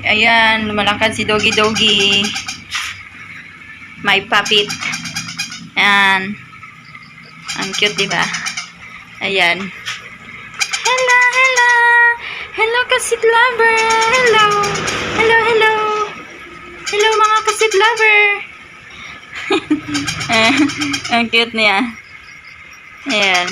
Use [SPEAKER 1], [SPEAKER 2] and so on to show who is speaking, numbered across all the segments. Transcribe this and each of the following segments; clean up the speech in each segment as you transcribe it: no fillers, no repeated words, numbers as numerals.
[SPEAKER 1] Ayan, lumalakad si Doggy Doggy. May puppet. Ayan. Ang cute, diba? Ayan. Hello, hello. Hello, kasit lover. Hello. Hello, hello. Hello, mga kasit lover. Ang cute niya. Ayan.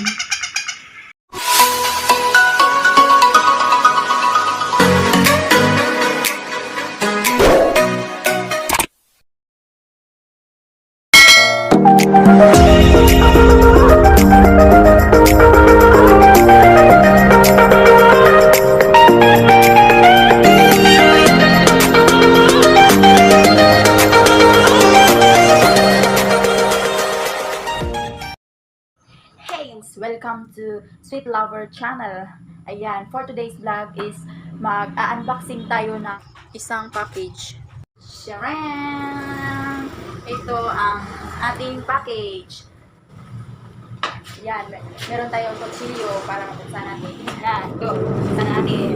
[SPEAKER 1] Welcome to Sweet Lover Channel. Ayan, for today's vlog is mag-unboxing tayo ng isang package. Sharan! Ito ang ating package. Ayan, meron tayong kutsilyo para mabuksan natin. Ayan, ito, buksan natin.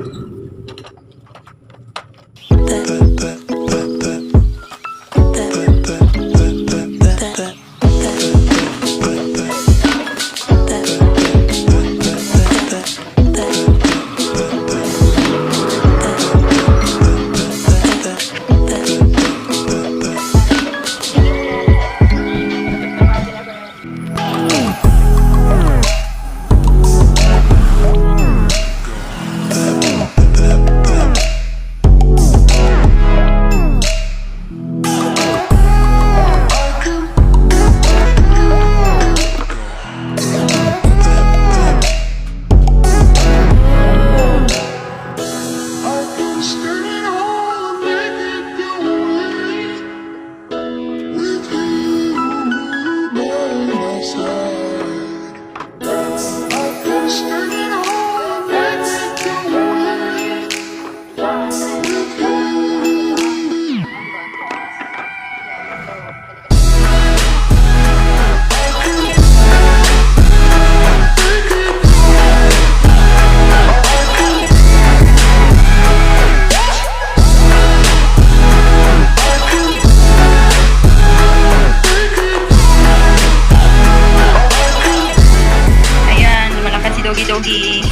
[SPEAKER 1] Doggy.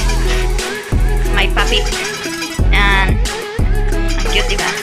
[SPEAKER 1] May puppet. Yan. Ang cute, diba?